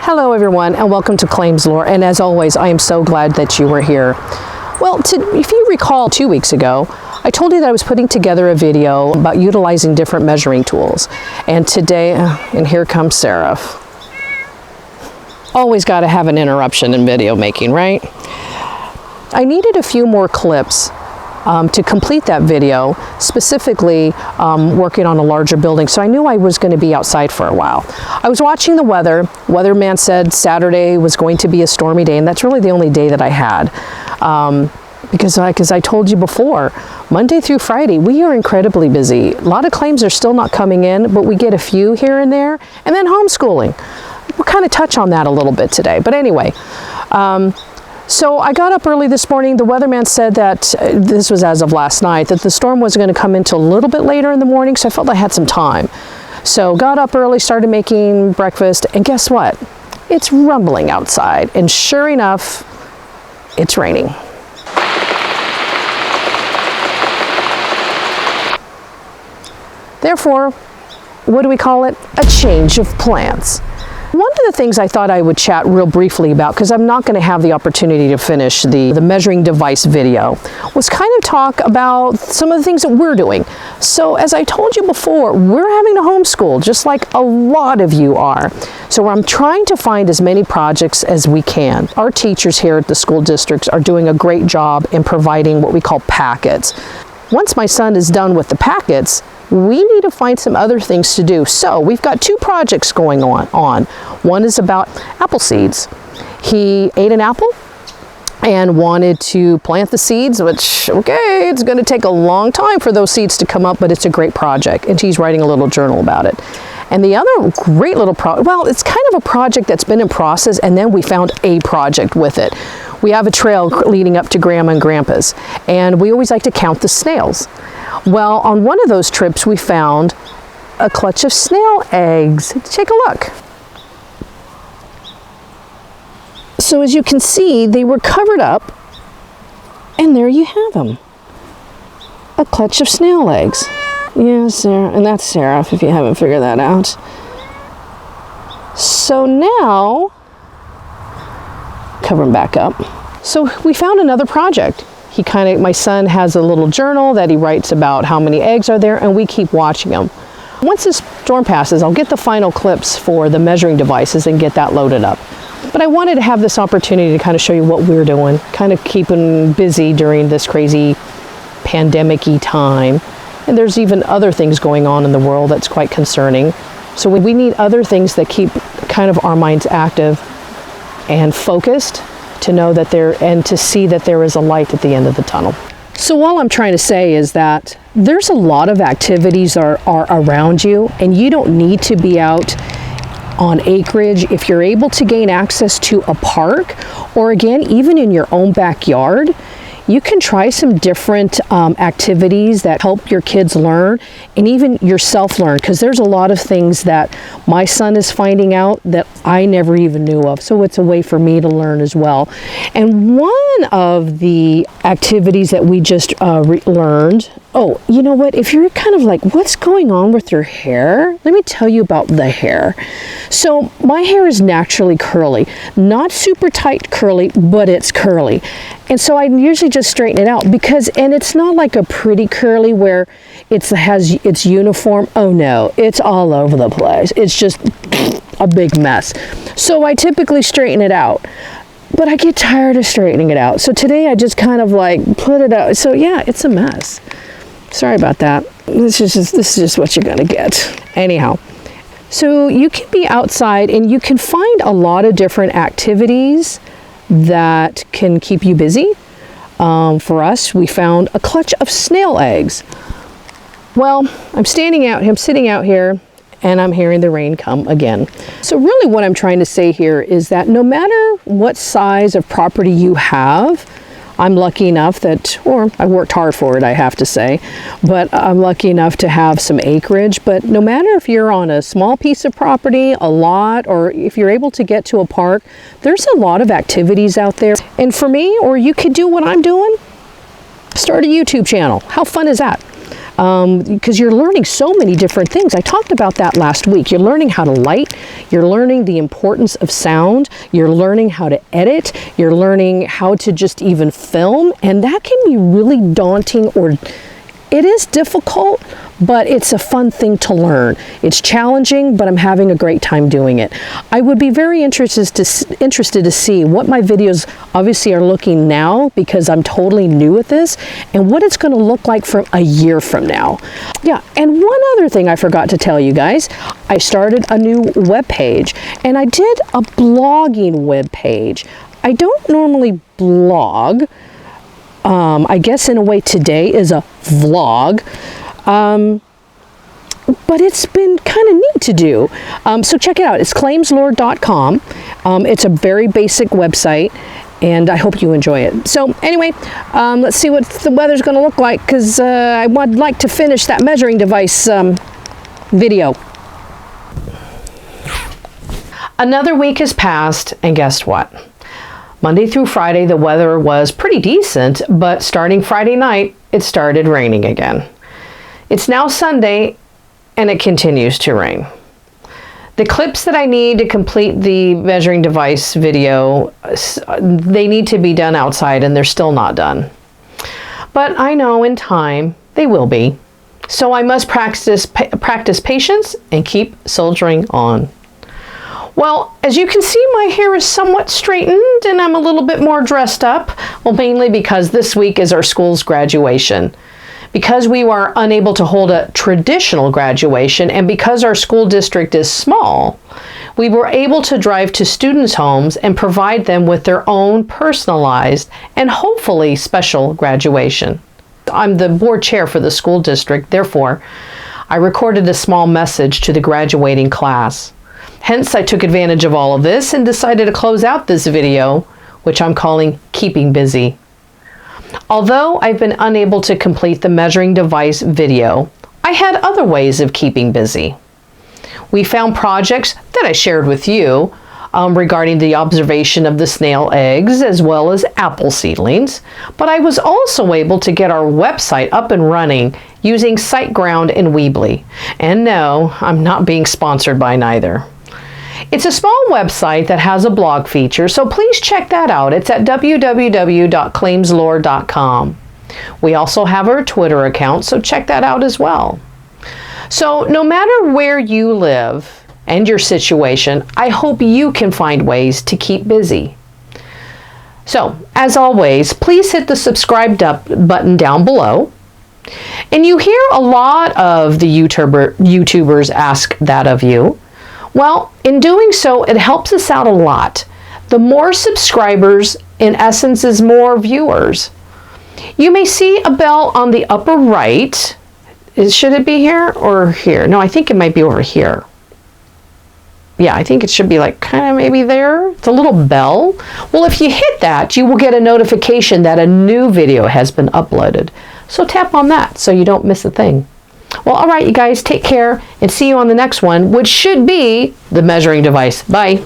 Hello everyone, and welcome to Claims Lore, and as always I am so glad that you were here. Well, if you recall 2 weeks ago, I told you that I was putting together a video about utilizing different measuring tools, and today, and here comes Seraph. Always got to have an interruption in video making, right? I needed a few more clips to complete that video, specifically working on a larger building, so I knew I was going to be outside for a while. I was watching the weather. Weatherman said Saturday was going to be a stormy day, and that's really the only day that I had. Because I told you before, Monday through Friday, we are incredibly busy. A lot of claims are still not coming in, but we get a few here and there, and then homeschooling. We'll kind of touch on that a little bit today, but anyway. So I got up early this morning. The weatherman said that, this was as of last night, that the storm was going to come into a little bit later in the morning, so I felt I had some time. So got up early, started making breakfast, and guess what? It's rumbling outside, and sure enough, it's raining. Therefore, what do we call it? A change of plans. One of the things I thought I would chat real briefly about, because I'm not going to have the opportunity to finish the measuring device video, was kind of talk about some of the things that we're doing. So as I told you before, we're having to homeschool, just like a lot of you are. So I'm trying to find as many projects as we can. Our teachers here at the school districts are doing a great job in providing what we call packets. Once my son is done with the packets, we need to find some other things to do. So we've got two projects going on. One is about apple seeds. He ate an apple and wanted to plant the seeds, which, okay, it's going to take a long time for those seeds to come up, but it's a great project, and he's writing a little journal about it. And the other great little well, it's kind of a project that's been in process, and then we found a project with it. We have a trail leading up to Grandma and Grandpa's, and we always like to count the snails. Well, on one of those trips, we found a clutch of snail eggs. Take a look. So as you can see, they were covered up, and there you have them. A clutch of snail eggs. Yeah, Sarah, and that's Seraph, if you haven't figured that out. So now, cover them back up. So we found another project. My son has a little journal that he writes about how many eggs are there, and we keep watching them. Once this storm passes, I'll get the final clips for the measuring devices and get that loaded up. But I wanted to have this opportunity to kind of show you what we're doing, kind of keeping busy during this crazy pandemic-y time. And there's even other things going on in the world that's quite concerning. So we need other things that keep kind of our minds active and focused, to know that and to see that there is a light at the end of the tunnel. So all I'm trying to say is that there's a lot of activities are around you, and you don't need to be out on acreage. If you're able to gain access to a park, or again, even in your own backyard, you can try some different activities that help your kids learn, and even yourself learn, because there's a lot of things that my son is finding out that I never even knew of. So it's a way for me to learn as well. And one of the activities that we just learned, oh, you know what? If you're kind of like, what's going on with your hair? Let me tell you about the hair. So my hair is naturally curly, not super tight curly, but it's curly. And so I usually just straighten it out and it's not like a pretty curly where it's uniform. Oh no, it's all over the place. It's just a big mess. So I typically straighten it out, but I get tired of straightening it out. So today I just kind of like put it out. So yeah, it's a mess. Sorry about that. This is just what you're gonna get. Anyhow, so you can be outside and you can find a lot of different activities that can keep you busy. For us, we found a clutch of snail eggs. Well, I'm sitting out here, and I'm hearing the rain come again. So really what I'm trying to say here is that no matter what size of property you have, I'm lucky enough or I worked hard for it, I have to say, but I'm lucky enough to have some acreage. But no matter if you're on a small piece of property, a lot, or if you're able to get to a park, there's a lot of activities out there. And for me, or you could do what I'm doing, start a YouTube channel. How fun is that? because you're learning so many different things. I talked about that last week. You're learning how to light, you're learning the importance of sound, you're learning how to edit, you're learning how to just even film, and that can be really daunting, or it is difficult, but it's a fun thing to learn. It's challenging, but I'm having a great time doing it. I would be very interested to see what my videos obviously are looking now, because I'm totally new at this, and what it's going to look like from a year from now. Yeah, and one other thing I forgot to tell you guys, I started a new web page, and I did a blogging web page. I don't normally blog. I guess in a way today is a vlog. But it's been kind of neat to do. So check it out. It's claimslord.com. It's a very basic website, and I hope you enjoy it. So anyway, let's see what the weather's going to look like, because I would like to finish that measuring device video. Another week has passed, and guess what? Monday through Friday, the weather was pretty decent, but starting Friday night, it started raining again. It's now Sunday, and it continues to rain. The clips that I need to complete the measuring device video, they need to be done outside, and they're still not done. But I know in time they will be. So I must practice patience and keep soldiering on. Well, as you can see, my hair is somewhat straightened and I'm a little bit more dressed up. Well, mainly because this week is our school's graduation. Because we were unable to hold a traditional graduation, and because our school district is small, we were able to drive to students' homes and provide them with their own personalized and hopefully special graduation. I'm the board chair for the school district, therefore, I recorded a small message to the graduating class. Hence, I took advantage of all of this and decided to close out this video, which I'm calling Keeping Busy. Although I've been unable to complete the measuring device video, I had other ways of keeping busy. We found projects that I shared with you regarding the observation of the snail eggs as well as apple seedlings, but I was also able to get our website up and running using SiteGround and Weebly. And no, I'm not being sponsored by neither. It's a small website that has a blog feature, so please check that out. It's at www.claimslord.com. We also have our Twitter account, so check that out as well. So no matter where you live and your situation, I hope you can find ways to keep busy. So, as always, please hit the subscribe button down below. And you hear a lot of the YouTubers ask that of you. Well, in doing so, it helps us out a lot. The more subscribers, in essence, is more viewers. You may see a bell on the upper right. Should it be here or here? No, I think it might be over here. Yeah, I think it should be like kind of maybe there. It's a little bell. Well, if you hit that, you will get a notification that a new video has been uploaded. So tap on that so you don't miss a thing. Well, all right, you guys, take care and see you on the next one, which should be the measuring device. Bye.